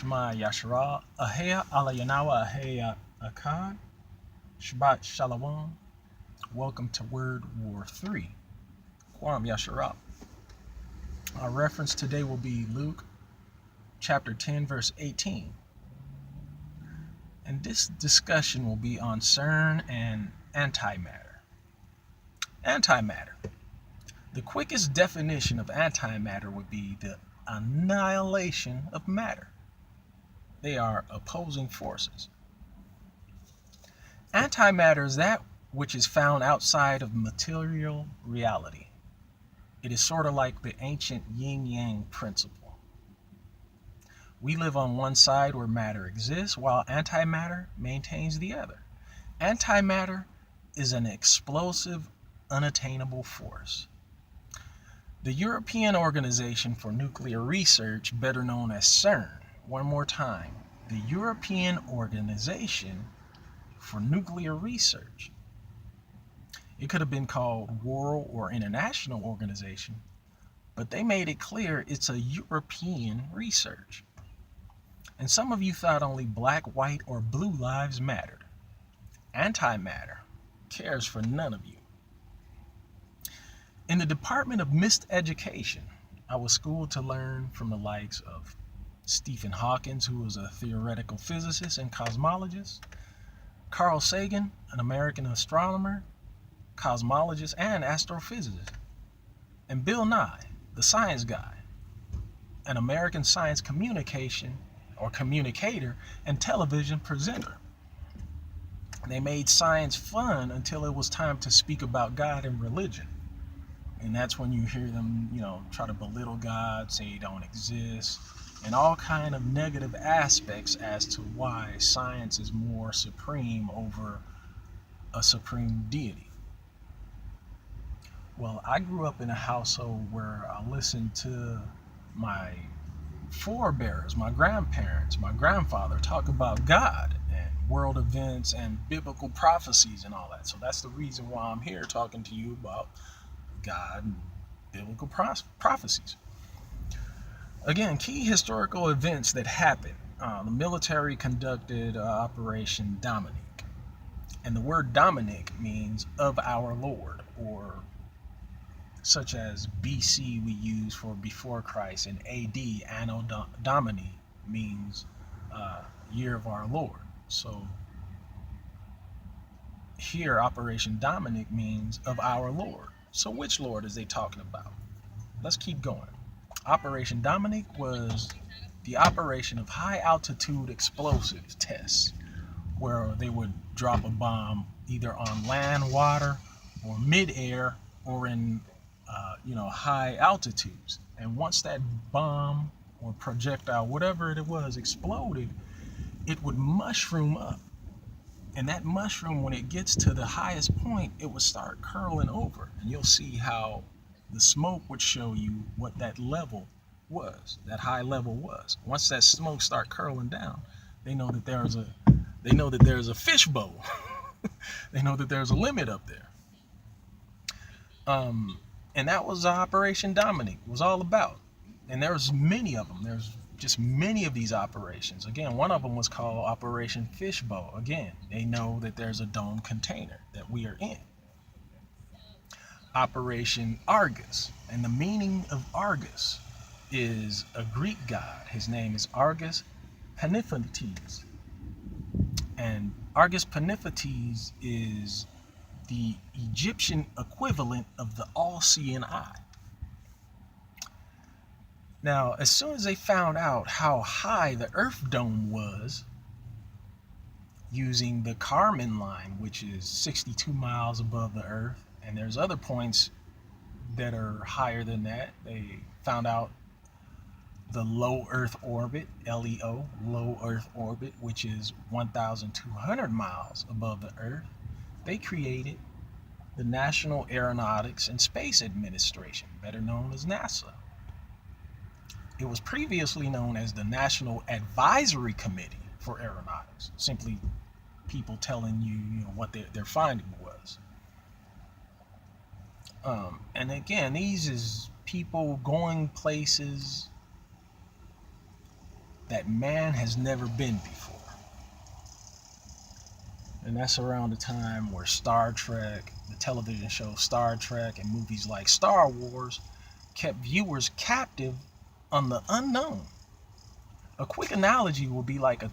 Shami Yashar'Al, AHAYAH, Alahyanawah, AHAYAH, Accad, Shabbat, Shalom. Welcome to Word War 3. Shami Yashar'Al. Our reference today will be Luke chapter 10, verse 18. And this discussion will be on CERN and antimatter. Antimatter. The quickest definition of antimatter would be the annihilation of matter. They are opposing forces. Antimatter is that which is found outside of material reality. It is sort of like the ancient Ying principle. We live on one side where matter exists, while antimatter maintains the other. Antimatter is an explosive, unattainable force. The European Organization for Nuclear Research, better known as CERN, one more time, the European Organization for Nuclear Research. It could have been called World or International Organization, but they made it clear it's a European research. And some of you thought only black, white, or blue lives mattered. Antimatter cares for none of you. In the Department of Miseducation, I was schooled to learn from the likes of Stephen Hawking, who was a theoretical physicist and cosmologist, Carl Sagan, an American astronomer, cosmologist, and astrophysicist, and Bill Nye, the science guy, an American science communication or communicator and television presenter. They made science fun until it was time to speak about God and religion. And that's when you hear them, try to belittle God, say he don't exist, and all kind of negative aspects as to why science is more supreme over a supreme deity. Well, I grew up in a household where I listened to my forebears, my grandparents, my grandfather talk about God and world events and biblical prophecies and all that. So that's the reason why I'm here talking to you about God and biblical prophecies. Again, key historical events that happened. The military conducted Operation Dominic. And the word Dominic means of our Lord, or such as BC we use for before Christ, and AD, Anno Domini, means year of our Lord. So here, Operation Dominic means of our Lord. So which Lord is they talking about? Let's keep going. Operation Dominic was the operation of high altitude explosive tests, where they would drop a bomb either on land, water, or mid-air, or in high altitudes. And once that bomb or projectile, whatever it was, exploded, it would mushroom up. And that mushroom, when it gets to the highest point, it would start curling over. And you'll see how the smoke would show you what that level was, that high level was. Once that smoke start curling down, they know that there's a fishbowl. They know that there's a limit up there. And that was Operation Dominic was all about. And there's many of them. There's just many of these operations. Again, one of them was called Operation Fishbowl. Again, they know that there's a domed container that we are in. Operation Argus. And the meaning of Argus is a Greek god. His name is Argus Paniphates. And Argus Paniphates is the Egyptian equivalent of the all-seeing eye. Now, as soon as they found out how high the Earth dome was, using the Kármán line, which is 62 miles above the Earth, and there's other points that are higher than that, they found out the low Earth orbit, LEO, low Earth orbit, which is 1,200 miles above the Earth. They created the National Aeronautics and Space Administration, better known as NASA. It was previously known as the National Advisory Committee for Aeronautics, simply people telling you, what their finding was. And again, these is people going places that man has never been before. And that's around the time where Star Trek, the television show Star Trek, and movies like Star Wars kept viewers captive on the unknown. A quick analogy will be like a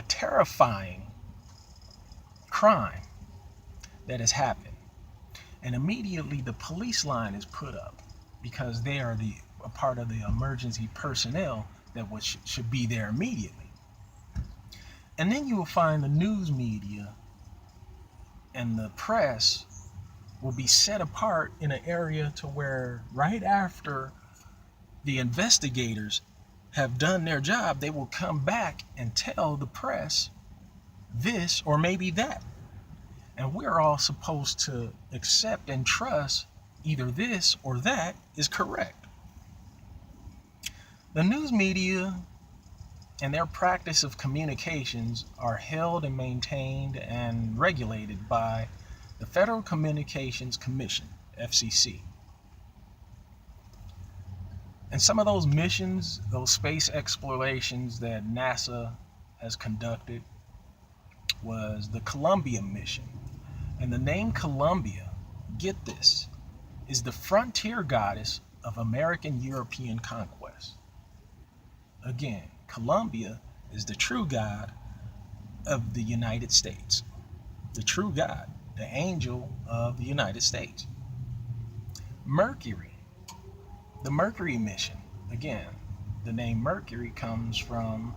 terrifying crime that has happened. And immediately the police line is put up because they are a part of the emergency personnel that should be there immediately. And then you will find the news media and the press will be set apart in an area to where right after the investigators have done their job, they will come back and tell the press this or maybe that. And we're all supposed to accept and trust either this or that is correct. The news media and their practice of communications are held and maintained and regulated by the Federal Communications Commission, FCC. And some of those missions, those space explorations that NASA has conducted, was the Columbia mission. And the name Columbia, get this, is the frontier goddess of American European conquest. Again, Columbia is the true god of the United States. The true god, the angel of the United States. Mercury, the Mercury mission. Again, the name Mercury comes from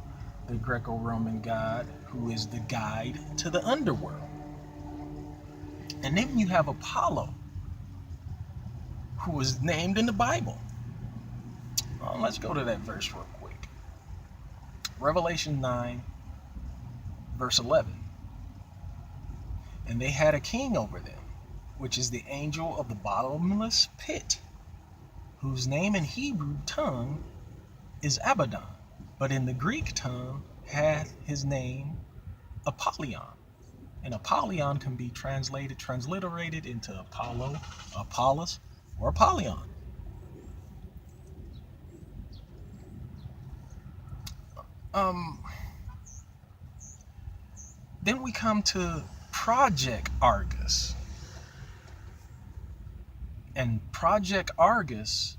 the Greco-Roman god who is the guide to the underworld. And then you have Apollo, who was named in the Bible. Well, let's go to that verse real quick. Revelation 9, verse 11. And they had a king over them, which is the angel of the bottomless pit, whose name in Hebrew tongue is Abaddon, but in the Greek tongue hath his name Apollyon. And Apollyon can be transliterated into Apollo, Apollos, or Apollyon. Then we come to Project Argus. And Project Argus,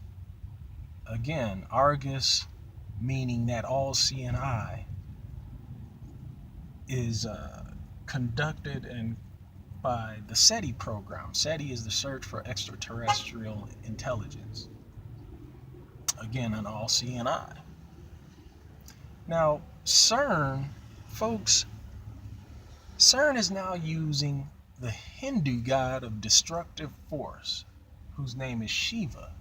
again, Argus meaning that all-seeing eye, is conducted by the SETI program. SETI is the search for extraterrestrial intelligence. Again, an all-seeing eye. Now, CERN, folks, CERN is now using the Hindu god of destructive force, whose name is Shiva.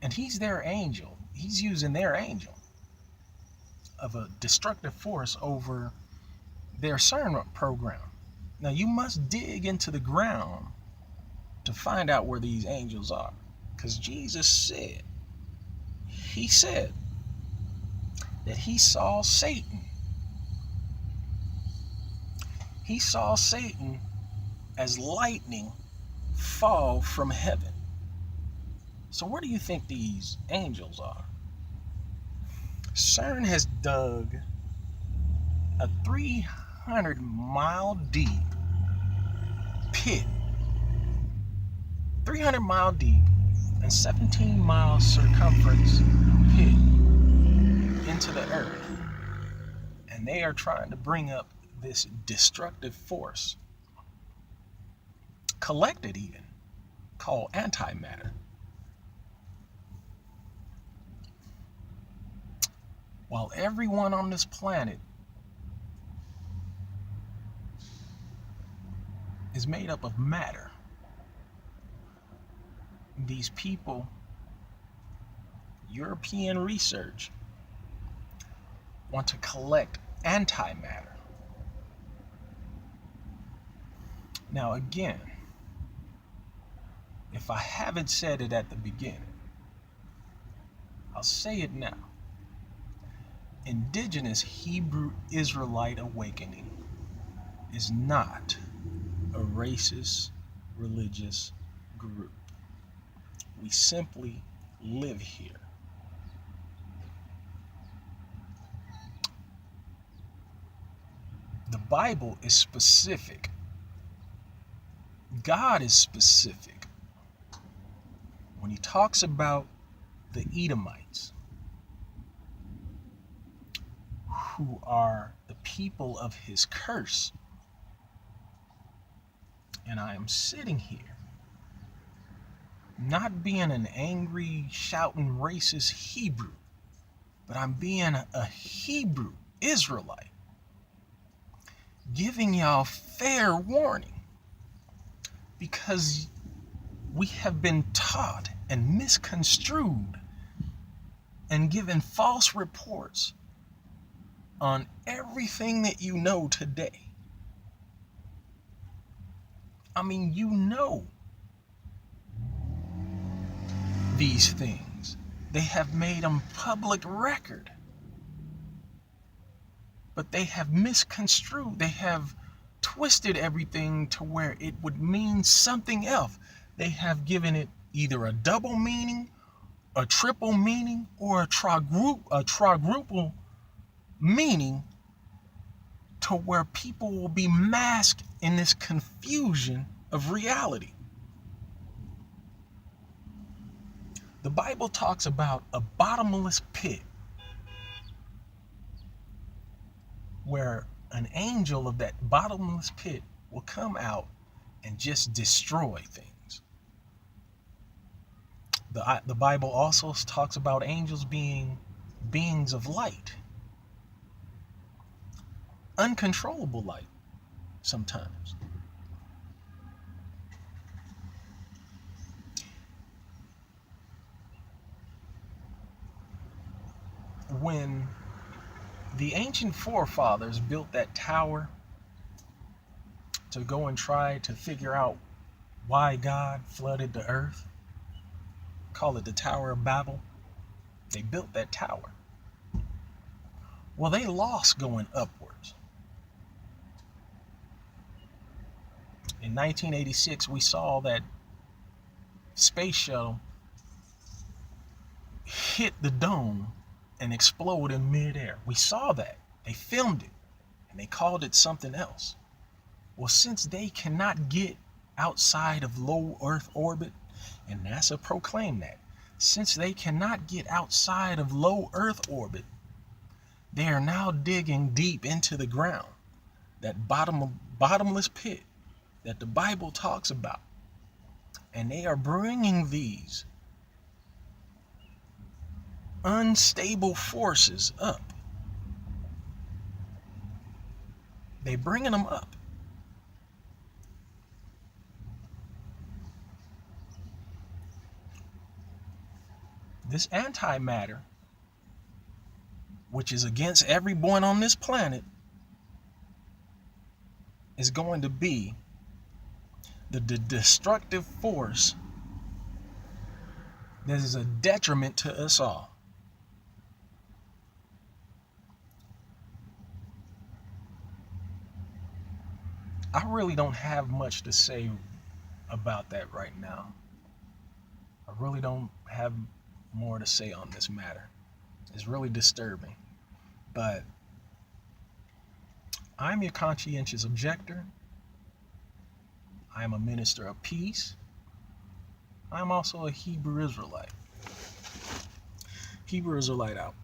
And he's their angel. He's using their angel of a destructive force over their CERN program. Now, you must dig into the ground to find out where these angels are. Because Jesus said, he said that he saw Satan. He saw Satan as lightning fall from heaven. So where do you think these angels are? CERN has dug a 300-mile deep pit, 300-mile deep and 17-mile circumference pit into the earth. And they are trying to bring up this destructive force, collected even, called antimatter. While everyone on this planet is made up of matter, these people, European research, want to collect antimatter. Now again, if I haven't said it at the beginning, I'll say it now. Indigenous Hebrew Israelite awakening is not a racist religious group. We simply live here. The Bible is specific. God is specific. When he talks about the Edomites, who are the people of his curse, and I am sitting here not being an angry, shouting, racist Hebrew, but I'm being a Hebrew Israelite, giving y'all fair warning, because we have been taught and misconstrued and given false reports on everything that you know today. I mean, you know these things. They have made them public record. But they have misconstrued. They have twisted everything to where it would mean something else. They have given it either a double meaning, a triple meaning, or a quadruple meaning, to where people will be masked in this confusion of reality. The Bible talks about a bottomless pit where an angel of that bottomless pit will come out and just destroy things. The Bible also talks about angels being beings of light, uncontrollable light sometimes. When the ancient forefathers built that tower to go and try to figure out why God flooded the earth, call it the Tower of Babel, they built that tower. Well, they lost going upwards. In 1986, we saw that space shuttle hit the dome and explode in midair. We saw that. They filmed it and they called it something else. Well, since they cannot get outside of low Earth orbit, and NASA proclaimed that, since they cannot get outside of low Earth orbit, they are now digging deep into the ground, that bottomless pit that the Bible talks about. And they are bringing these unstable forces up. They're bringing them up. This antimatter, which is against everyone on this planet, is going to be the destructive force that is a detriment to us all. I really don't have much to say about that right now. I really don't have more to say on this matter. It's really disturbing. But I'm your conscientious objector. I am a minister of peace. I'm also a Hebrew Israelite. Hebrew Israelite out.